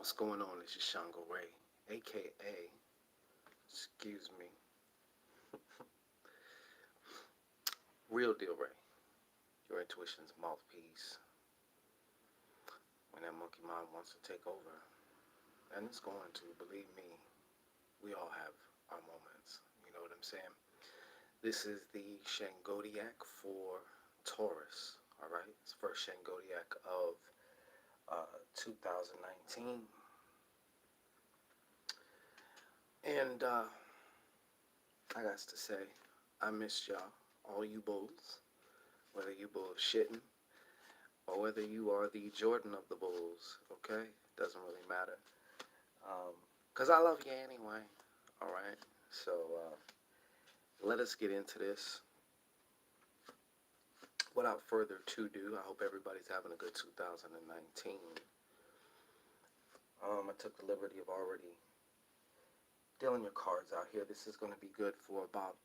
What's going on? This is Shango Ray, aka, excuse me, Real Deal Ray, your intuition's mouthpiece. When that monkey mind wants to take over, and it's going to, believe me, we all have our moments. You know what I'm saying? This is the Shangodiac for Taurus. All right, it's the first Shangodiac of 2019, and I got to say, I missed y'all, all you bulls, whether you bullshitting or whether you are the Jordan of the Bulls, okay? Doesn't really matter. Because I love you anyway, all right? So let us get into this. Without further to-do, I hope everybody's having a good 2019. I took the liberty of already dealing your cards out here. This is going to be good for about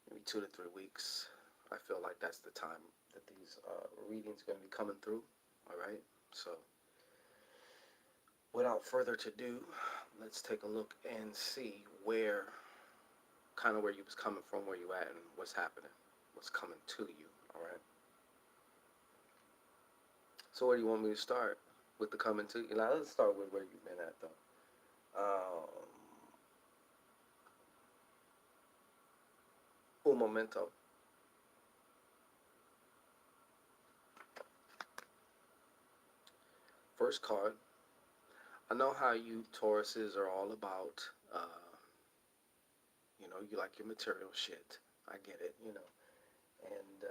maybe 2 to 3 weeks. I feel like that's the time that these readings are going to be coming through, all right? So without further to do, let's take a look and see where you was coming from, where you at, and what's happening, what's coming to you, all right? So where do you want me to start with the coming to you? Now, let's start with where you've been at, though. Un momento. First card. I know how you Tauruses are all about, you like your material shit. I get it, And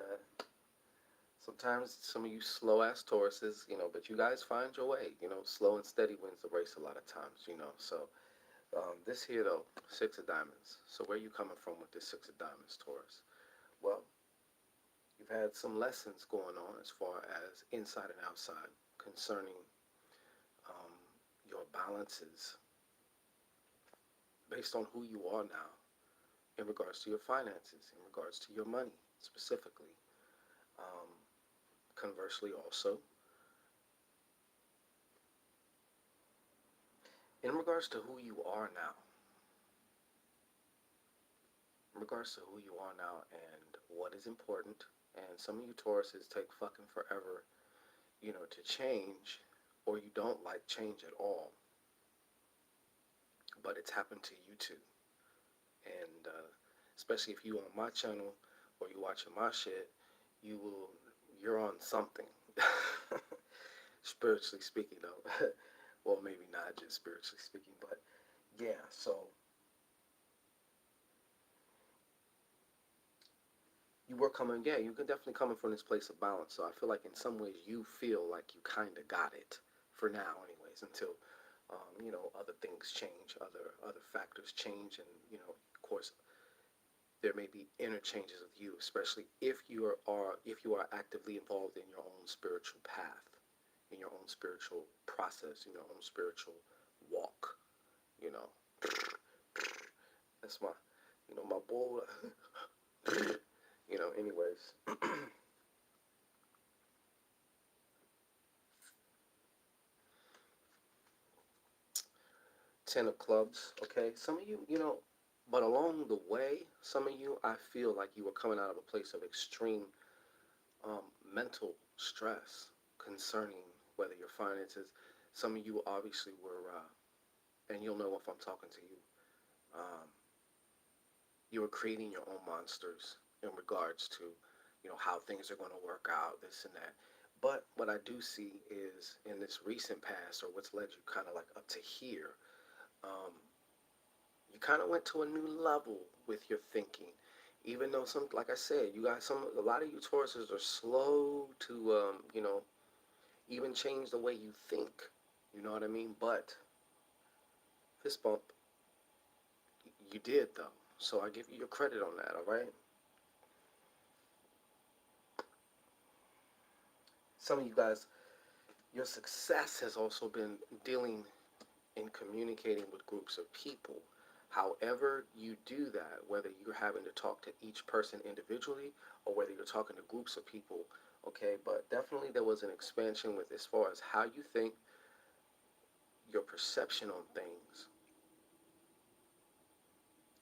sometimes some of you slow-ass Tauruses, but you guys find your way. Slow and steady wins the race a lot of times, So this here, though, 6 of diamonds. So where are you coming from with this 6 of diamonds, Taurus? Well, you've had some lessons going on as far as inside and outside concerning your balances based on who you are now in regards to your finances, in regards to your money specifically. Conversely also, in regards to who you are now, and what is important, and some of you Tauruses take fucking forever, to change, or you don't like change at all, but it's happened to you too. And especially if you on my channel or you watching my shit, you're on something. Spiritually speaking, though. Well, maybe not just spiritually speaking, but yeah, so you can definitely coming from this place of balance. So I feel like in some ways you feel like you kind of got it for now, anyways, until other things change, other factors change, and of course, there may be interchanges with you, especially if you are actively involved in your own spiritual path, in your own spiritual process, in your own spiritual walk. You know, that's my boy. Anyways. 10 of clubs, okay? Some of you, but along the way, some of you, I feel like you were coming out of a place of extreme mental stress concerning whether your finances. Some of you obviously were, and you'll know if I'm talking to you, you were creating your own monsters in regards to, how things are going to work out, this and that. But what I do see is in this recent past, or what's led you kind of like up to here, you kind of went to a new level with your thinking. Even though like I said, a lot of you Tauruses are slow to, even change the way you think. You know what I mean? But fist bump, you did though. So I give you your credit on that, all right? Some of you guys, your success has also been dealing and communicating with groups of people. However you do that, whether you're having to talk to each person individually or whether you're talking to groups of people, Okay, but definitely there was an expansion with as far as how you think, your perception on things,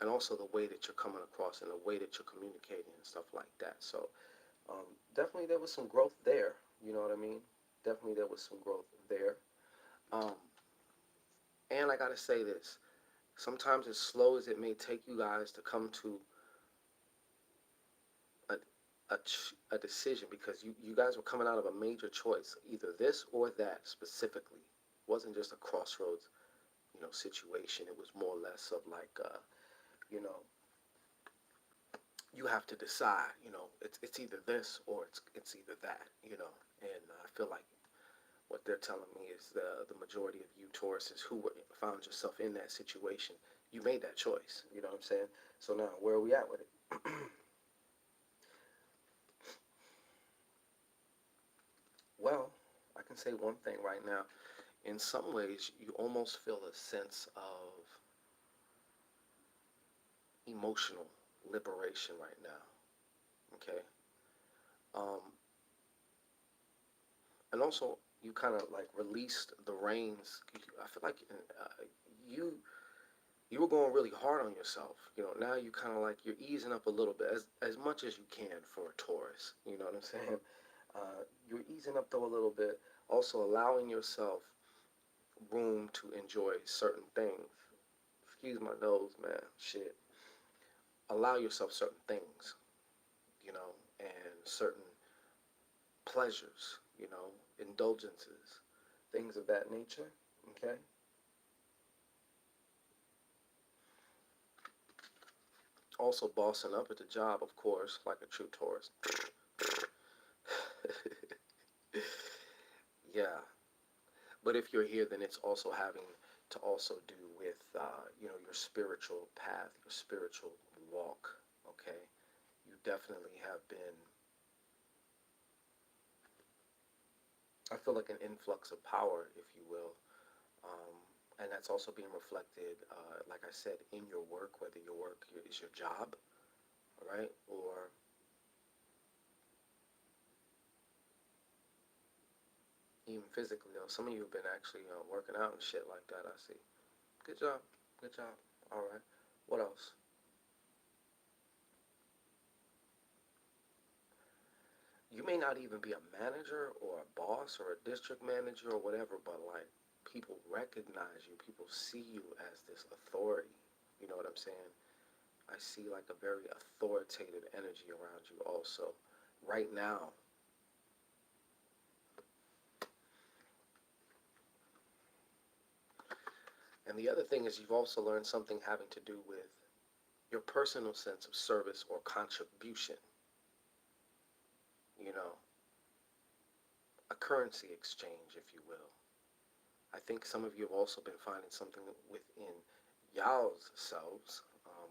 and also the way that you're coming across and the way that you're communicating and stuff like that. So definitely there was some growth there. You know what I mean? Definitely there was some growth there. Um, and I gotta say this: sometimes as slow as it may take you guys to come to a a decision, because you guys were coming out of a major choice, either this or that specifically. It wasn't just a crossroads, situation. It was more or less of like, you know, you have to decide. It's either this or it's either that. And I feel like what they're telling me is the majority of you Tauruses who found yourself in that situation, you made that choice. You know what I'm saying? So now, where are we at with it? Well, I can say one thing right now. In some ways, you almost feel a sense of emotional liberation right now. Okay. Um, and also, you kind of like released the reins. I feel like you you were going really hard on yourself. Now you kind of like you're easing up a little bit, as much as you can for a Taurus. You know what I'm saying? You're easing up though a little bit, also allowing yourself room to enjoy certain things. Excuse my nose, man. Shit. Allow yourself certain things, and certain pleasures, indulgences, things of that nature. Okay. Also, bossing up at the job, of course, like a true Taurus. Yeah. But if you're here, then it's also having to also do with, your spiritual path, your spiritual walk. Okay. You definitely have been, I feel like, an influx of power, if you will. Um, and that's also being reflected, like I said, in your work, whether your work is your job, right? Or even physically, though. Some of you have been actually working out and shit like that, I see. Good job. Good job. All right. What else? You may not even be a manager or a boss or a district manager or whatever, but like people recognize you. People see you as this authority. You know what I'm saying? I see like a very authoritative energy around you also. Right now. And the other thing is you've also learned something having to do with your personal sense of service or contribution, you know, a currency exchange, if you will. I think some of you have also been finding something within y'all's selves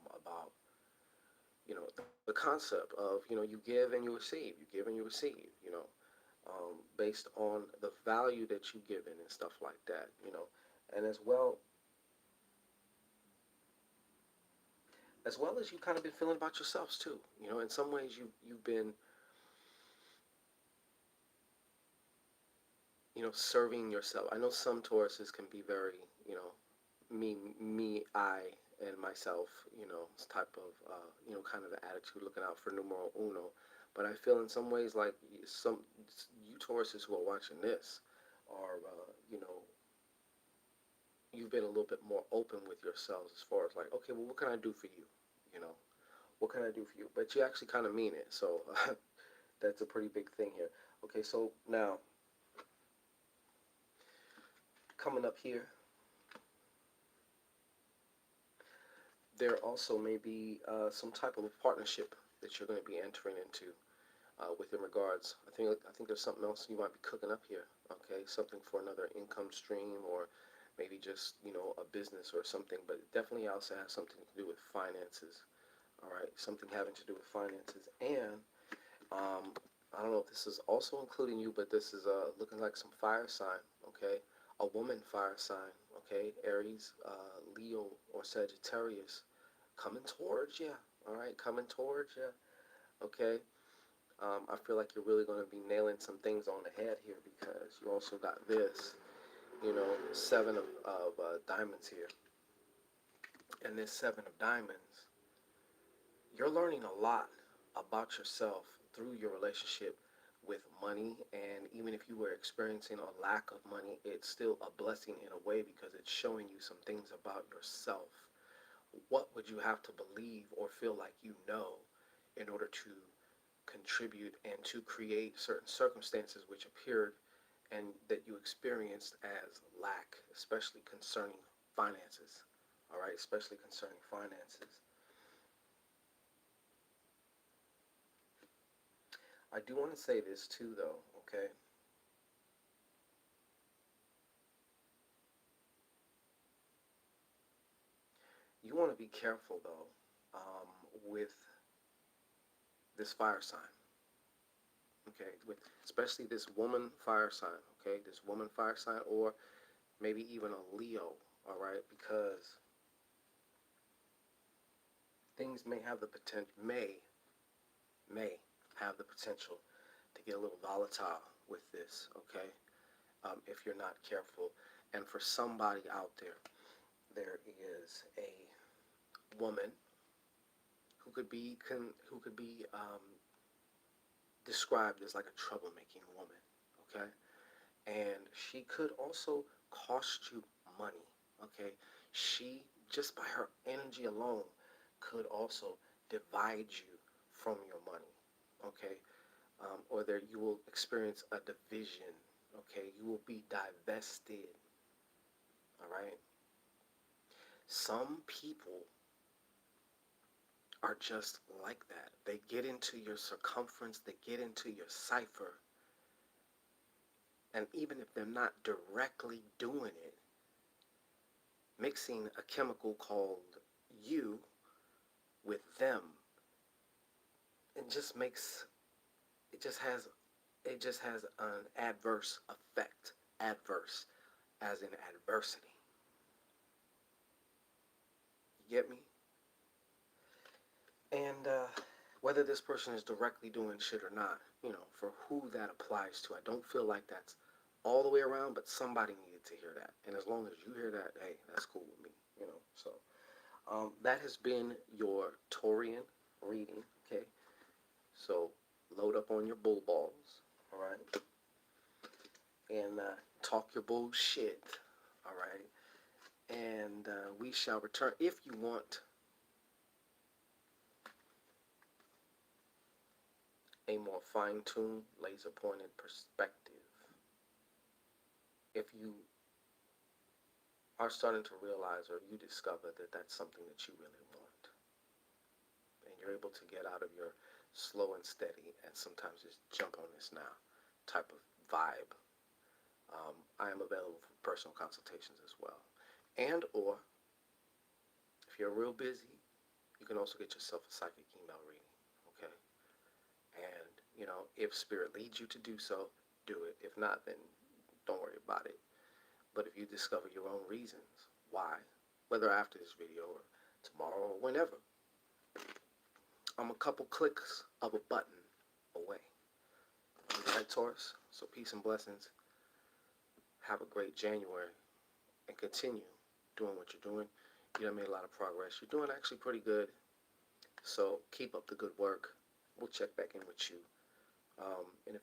about, the concept of, you give and you receive, you give and you receive, based on the value that you give in and stuff like that. And as well as you kind of been feeling about yourselves too. In some ways you've been, serving yourself. I know some Tauruses can be very, me, I, and myself, type of, kind of the attitude, looking out for numero uno. But I feel in some ways like some you Tauruses who are watching this are, you've been a little bit more open with yourselves as far as like, okay, well, what can I do for you? You know, what can I do for you? But you actually kind of mean it. So that's a pretty big thing here. Okay, so now coming up here, there also may be some type of partnership that you're going to be entering into within regards. I think there's something else you might be cooking up here. Okay, something for another income stream, or maybe just a business or something. But it definitely also has something to do with finances. All right, something having to do with finances, and I don't know if this is also including you, but this is looking like some fire sign. Okay, a woman fire sign. Okay, Aries, Leo, or Sagittarius coming towards you. All right, coming towards you. Okay. I feel like you're really going to be nailing some things on the head here, because you also got this, seven of diamonds here. And this seven of diamonds, you're learning a lot about yourself through your relationship with money. And even if you were experiencing a lack of money, it's still a blessing in a way, because it's showing you some things about yourself. What would you have to believe or feel like in order to contribute and to create certain circumstances which appeared and that you experienced as lack, especially concerning finances? All right, especially concerning finances. I do want to say this too, though, okay? You want to be careful, though, with this fire sign, okay? With especially this woman fire sign, okay? This woman fire sign, or maybe even a Leo, all right? Because things may have the potential, may have the potential to get a little volatile with this, okay? If you're not careful. And for somebody out there, there is a woman who could be described as like a troublemaking woman, okay? And she could also cost you money, okay? She, just by her energy alone, could also divide you from your money, okay? Or there you will experience a division, okay? You will be divested, all right? Some people are just like that. They get into your circumference, they get into your cipher, and even if they're not directly doing it, mixing a chemical called you with them, it just makes it just has an adverse effect. Adverse as in adversity. You get me? And whether this person is directly doing shit or not, for who that applies to, I don't feel like that's all the way around, but somebody needed to hear that. And as long as you hear that, hey, that's cool with me. So that has been your Taurian reading, okay? So load up on your bull balls, all right? And talk your bullshit, all right? And we shall return. If you want a more fine-tuned, laser-pointed perspective, if you are starting to realize, or you discover that that's something that you really want, and you're able to get out of your slow and steady and sometimes just jump on this now type of vibe, I am available for personal consultations as well. And or if you're real busy, you can also get yourself a psychic email reading, okay? And if spirit leads you to do so, do it. If not, then don't worry about it. But if you discover your own reasons why, whether after this video or tomorrow or whenever, I'm a couple clicks of a button away. All right, Taurus? So peace and blessings. Have a great January and continue doing what you're doing. You done made a lot of progress. You're doing actually pretty good. So keep up the good work. We'll check back in with you in a few